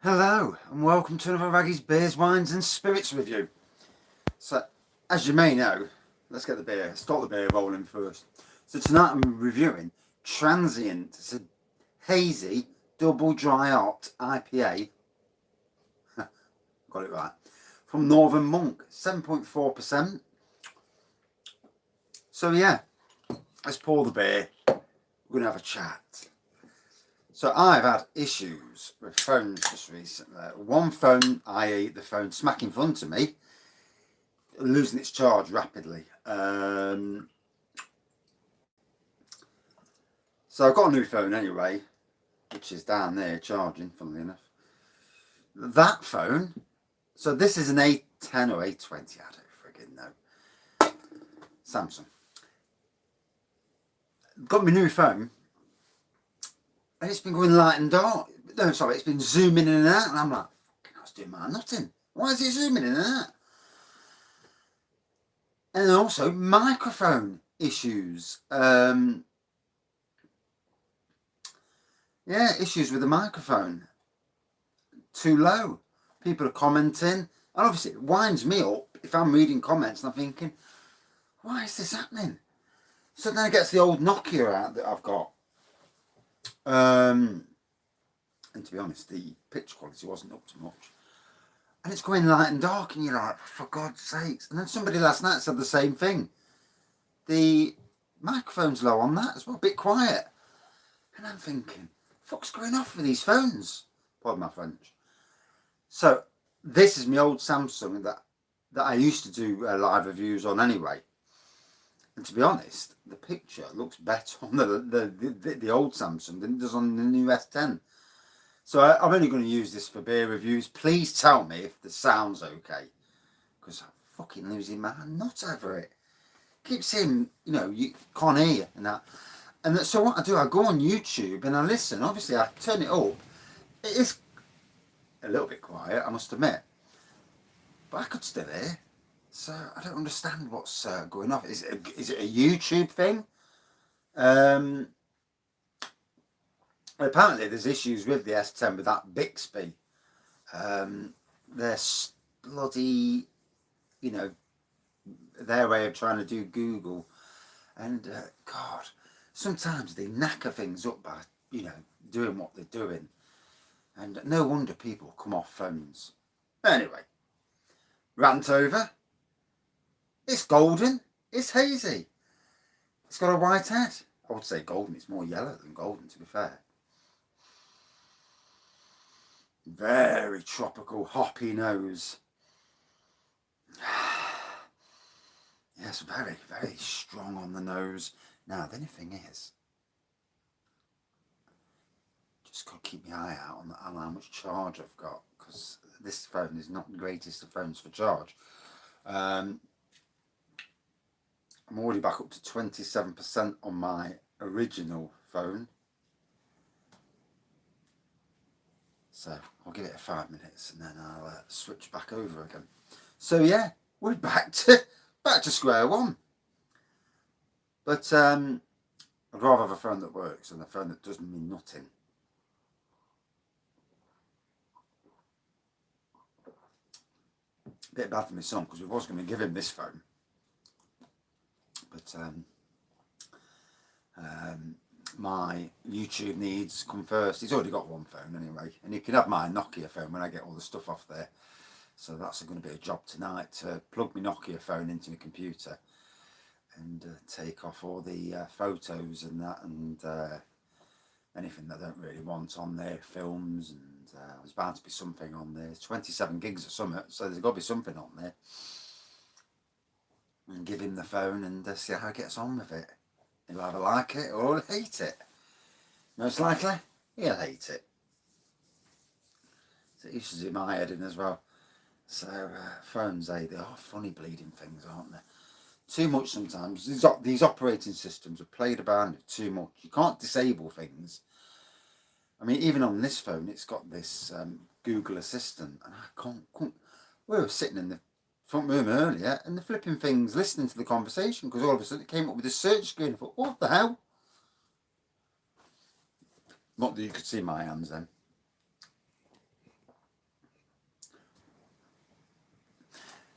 Hello and welcome to another Raggy's Beers, Wines and Spirits review. So, as you may know, let's get the beer, start the beer rolling first. So tonight I'm reviewing Transient. It's a Hazy Double Dry Hop IPA. Got it right. From Northern Monk, 7.4%. So yeah, let's pour the beer. We're going to have a chat. So I've had issues with phones just recently. One phone, i.e. the phone smack in front of me, losing its charge rapidly. So I've got a new phone anyway, which is down there charging, funnily enough. That phone, so this is an A10 or A20, I don't friggin' know. Samsung. Got my new phone. And it's been going light and dark. No, sorry, it's been zooming in and out. And I'm like, I was doing my nothing. Why is it zooming in and out? And also microphone issues. Yeah, issues with the microphone. Too low. People are commenting. And obviously it winds me up if I'm reading comments and I'm thinking, why is this happening? So then I get the old Nokia out that I've got. And to be honest, the pitch quality wasn't up to much. And it's going light and dark, and you're like, for God's sakes. And then somebody last night said the same thing. The microphone's low on that as well, a bit quiet. And I'm thinking, fuck's going off with these phones? Pardon my French. So this is my old Samsung that I used to do live reviews on anyway. And to be honest, the picture looks better on the old Samsung than it does on the new S10. So I'm only going to use this for beer reviews. Please tell me if the sound's okay. Because I'm fucking losing my nut over it. Keep saying, you know, you can't hear and that. And so what I do, I go on YouTube and I listen. Obviously, I turn it up. It is a little bit quiet, I must admit. But I could still hear. So I don't understand what's going on. Is it a YouTube thing? Apparently there's issues with the S10 with that Bixby. They're bloody, you know, their way of trying to do Google. And God, sometimes they knacker things up by, you know, doing what they're doing. And no wonder people come off phones. Anyway, rant over. It's golden. It's hazy. It's got a white head. I would say golden. It's more yellow than golden, to be fair. Very tropical, hoppy nose. Yes, very, very strong on the nose. Now, the only thing is, just got to keep my eye out on how much charge I've got, because this phone is not the greatest of phones for charge. I'm already back up to 27% on my original phone. So I'll give it 5 minutes and then I'll switch back over again. So yeah, we're back to square one. But I'd rather have a phone that works than a phone that doesn't mean nothing. A bit bad for my son because we was going to give him this phone. But my YouTube needs come first. He's already got one phone anyway, and he can have my Nokia phone when I get all the stuff off there. So that's going to be a job tonight, to plug my Nokia phone into my computer and take off all the photos and that, and anything that I don't really want on there, films, and there's bound to be something on there. It's 27 gigs or something, so there's got to be something on there. And give him the phone and see how he gets on with it. He'll either like it or he'll hate it. Most likely, he'll hate it. So it used to do my head in as well. So phones, they are funny bleeding things, aren't they? Too much sometimes. These operating systems are played about it too much. You can't disable things. I mean, even on this phone, it's got this Google Assistant, and I can't. We were sitting in the front room earlier, and the flipping thing's listening to the conversation, because all of a sudden it came up with a search screen. I thought, what the hell? Not that you could see my hands then.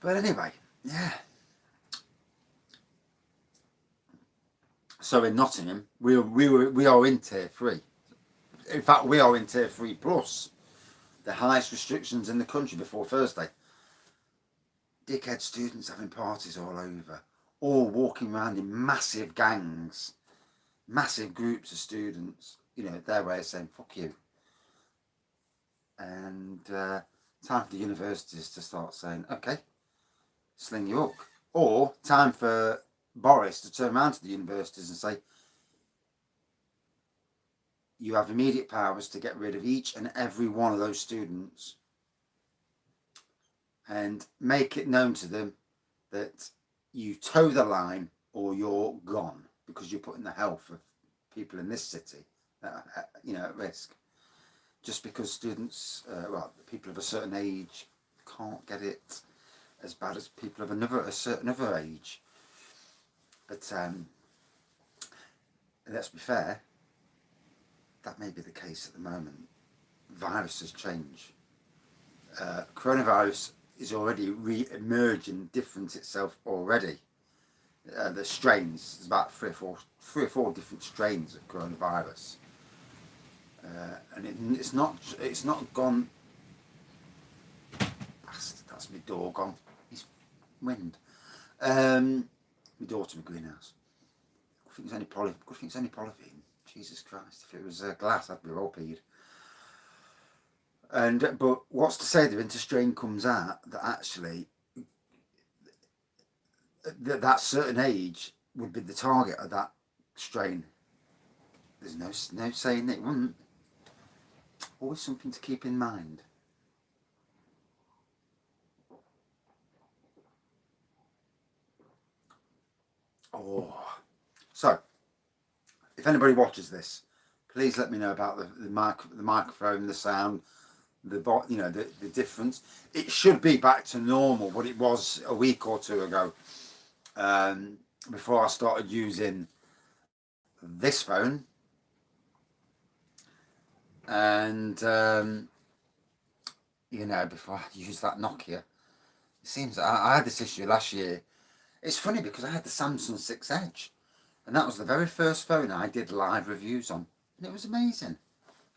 But anyway, yeah. So in Nottingham, we are in tier 3. In fact, we are in tier 3 plus. The highest restrictions in the country before Thursday. Dickhead students having parties all over, all walking around in massive gangs, massive groups of students, you know, their way of saying fuck you. And time for the universities to start saying, okay, sling you up. Or time for Boris to turn around to the universities and say, you have immediate powers to get rid of each and every one of those students and make it known to them that you toe the line or you're gone, because you're putting the health of people in this city at risk. Just because students, people of a certain age can't get it as bad as people of a certain other age. But let's be fair, that may be the case at the moment. Viruses change. Coronavirus is already re-emerging, different itself already. The strains, there's about three or four different strains of coronavirus, and it's not gone. That's my door gone. It's wind. My door to my greenhouse. Good thing it's only polythene. Jesus Christ! If it was glass, I'd be all peed. But what's to say the winter strain comes out that actually that certain age would be the target of that strain? There's no saying it wouldn't. Always something to keep in mind. Oh, so if anybody watches this, please let me know about the microphone, the sound, the difference. It should be back to normal, what it was a week or two ago, before I started using this phone, and before I used that Nokia. It seems that I had this issue last year. It's funny because I had the Samsung 6 Edge, and that was the very first phone I did live reviews on, and it was amazing.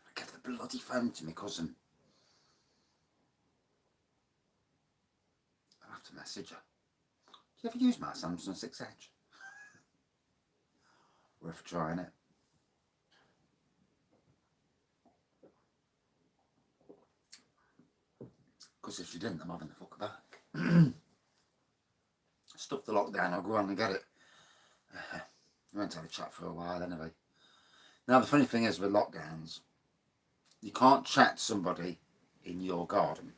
I gave the bloody phone to my cousin. I'll have to message her. Do you ever use my Samsung 6 Edge? Worth trying it. Because if you didn't, I'm having the fucker back. Stuff the lockdown, I'll go on and get it. We won't have a chat for a while anyway. Now the funny thing is with lockdowns, you can't chat to somebody in your garden.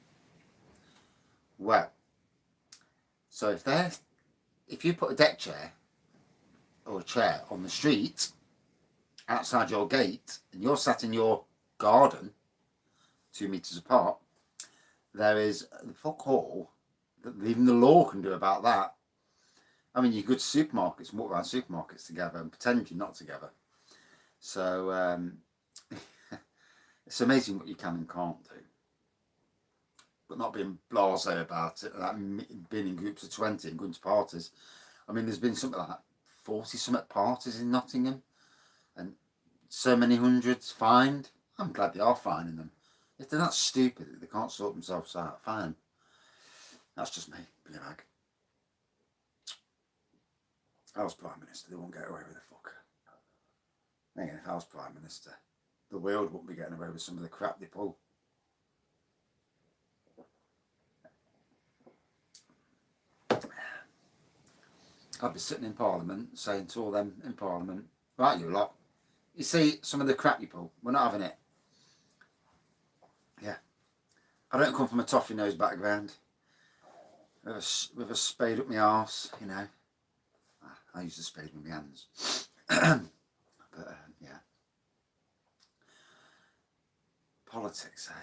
Well, so if you put a deck chair or a chair on the street outside your gate and you're sat in your garden 2 meters apart, there is fuck all that even the law can do about that. I mean, you go to supermarkets and walk around supermarkets together and pretend you're not together. So it's amazing what you can and can't do. But not being blasé about it, like being in groups of 20 and going to parties. I mean, there's been something like 40-something parties in Nottingham and so many hundreds fined. I'm glad they are fining them. If they're not stupid, they can't sort themselves out, fine. That's just me, Billy Mag. I was Prime Minister, they won't get away with the fuck. Again, if I was Prime Minister, the world wouldn't be getting away with some of the crap they pull. I'd be sitting in Parliament saying to all them in Parliament, right you lot, you see some of the crap you pull, we're not having it. Yeah. I don't come from a toffee nose background with a spade up my arse, you know. I use the spade with my hands. But yeah. Politics, eh?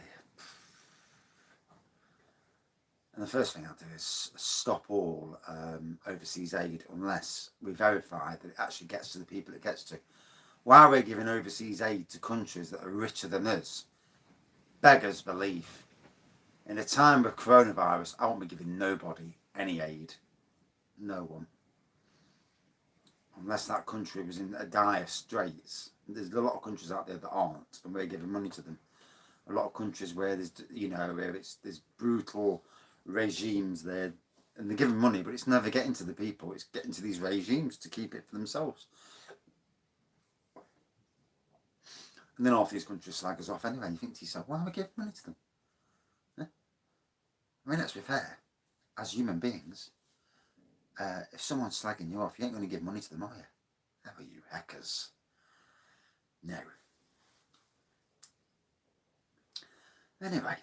And the first thing I'll do is stop all overseas aid unless we verify that it actually gets to the people it gets to. Why we're giving overseas aid to countries that are richer than us beggars belief. In a time of coronavirus, I won't be giving nobody any aid. No one. Unless that country was in a dire straits. There's a lot of countries out there that aren't, and we're giving money to them. A lot of countries where there's, you know, where there's brutal regimes there, and they're giving money, but it's never getting to the people. It's getting to these regimes to keep it for themselves. And then half these countries slag us off anyway. You think to yourself, why are we giving money to them? Yeah? I mean, let's be fair. As human beings, if someone's slagging you off, you ain't going to give money to them, are you? How are you hackers? No. Anyway,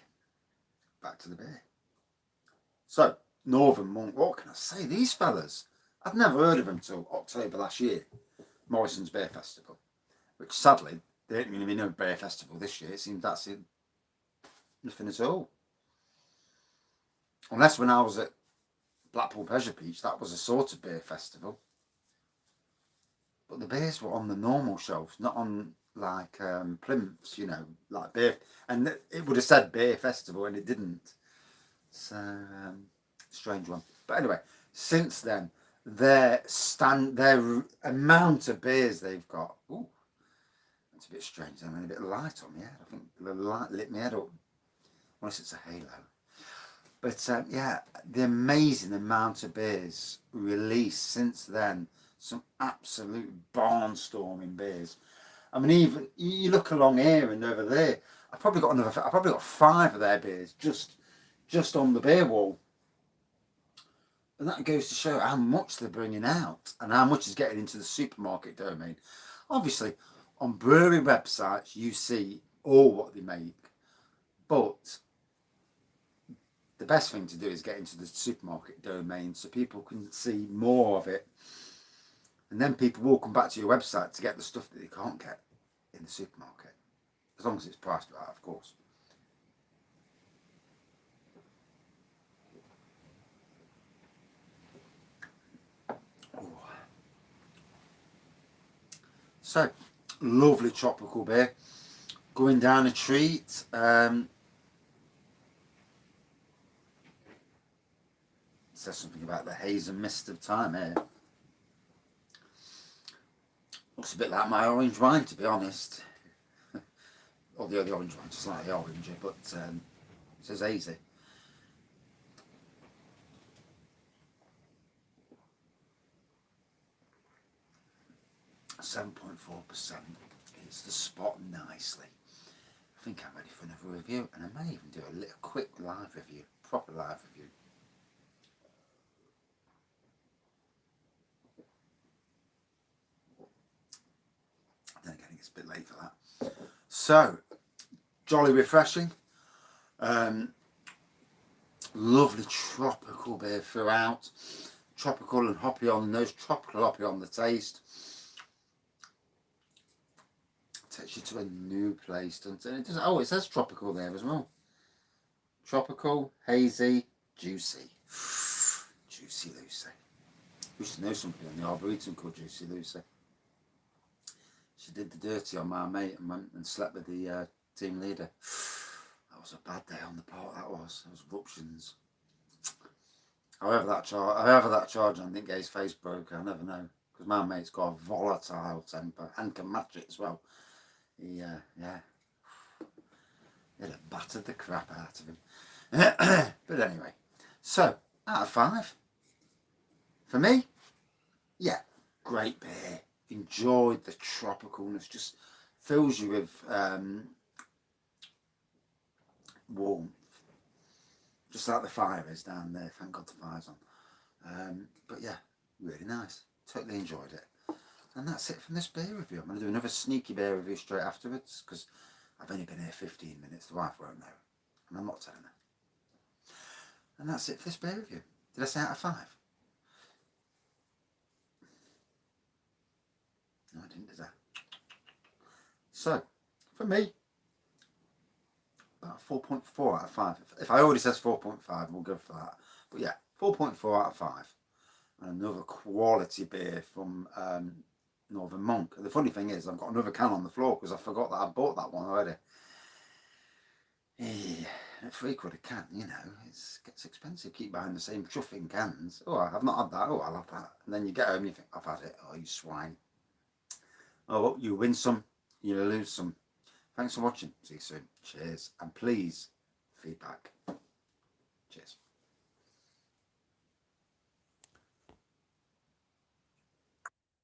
back to the beer. So, Northern Monk, what can I say? These fellas, I'd never heard of them till October last year. Morrison's Beer Festival. Which sadly, there ain't going to be no beer festival this year. It seems that's it. Nothing at all. Unless when I was at Blackpool Pleasure Beach, that was a sort of beer festival. But the beers were on the normal shelves, not on like plinths, you know, like beer. And it would have said beer festival and it didn't. So, strange one. But anyway, since then, their amount of beers they've got, ooh, it's a bit strange. I'm a bit light on my head. I think the light lit my head up. Unless it's a halo. But yeah, the amazing amount of beers released since then. Some absolute barnstorming beers. I mean, even you look along here and over there. I probably got 5 of their beers just on the beer wall. And that goes to show how much they're bringing out and how much is getting into the supermarket domain. Obviously, on brewery websites, you see all what they make. But the best thing to do is get into the supermarket domain so people can see more of it. And then people will come back to your website to get the stuff that they can't get in the supermarket. As long as it's priced right, of course. So, lovely tropical beer. Going down a treat. Says something about the haze and mist of time here. Looks a bit like my orange wine, to be honest. Or the other orange wine's slightly oranger, but it says hazy. 7.4%. It's the spot nicely. I think I'm ready for another review, and I may even do a little quick live review, proper live review. Then again, it's a bit late for that. So, jolly refreshing. Lovely tropical beer throughout. Tropical and hoppy on the nose, tropical hoppy on the taste. Takes you to a new place, doesn't it? It says tropical there as well. Tropical, hazy, juicy. Juicy Lucy. Used to know somebody on the Arboretum called Juicy Lucy. She did the dirty on my mate and went and slept with the team leader. That was a bad day on the part, that was. There was eruptions. However that charge, I think his face broke, I never know. Because my mate's got a volatile temper and can match it as well. He'd have battered the crap out of him. But anyway, so, out of 5. For me, yeah, great beer. Enjoyed the tropicalness, just fills you with warmth. Just like the fire is down there, thank God the fire's on. But yeah, really nice. Totally enjoyed it. And that's it from this beer review. I'm going to do another sneaky beer review straight afterwards because I've only been here 15 minutes. The wife won't know. And I'm not telling her. And that's it for this beer review. Did I say out of 5? No, I didn't, did I? So, for me, about 4.4 out of 5. If I already says 4.5, we'll go for that. But yeah, 4.4 out of 5. And another quality beer from Northern Monk. The funny thing is, I've got another can on the floor because I forgot that I bought that one already. At £3 a can, you know, it gets expensive. Keep buying the same chuffing cans. Oh, I've not had that. Oh, I'll have that. And then you get home and you think, I've had it. Oh, you swine. Oh, well, you win some, you lose some. Thanks for watching. See you soon. Cheers. And please, feedback.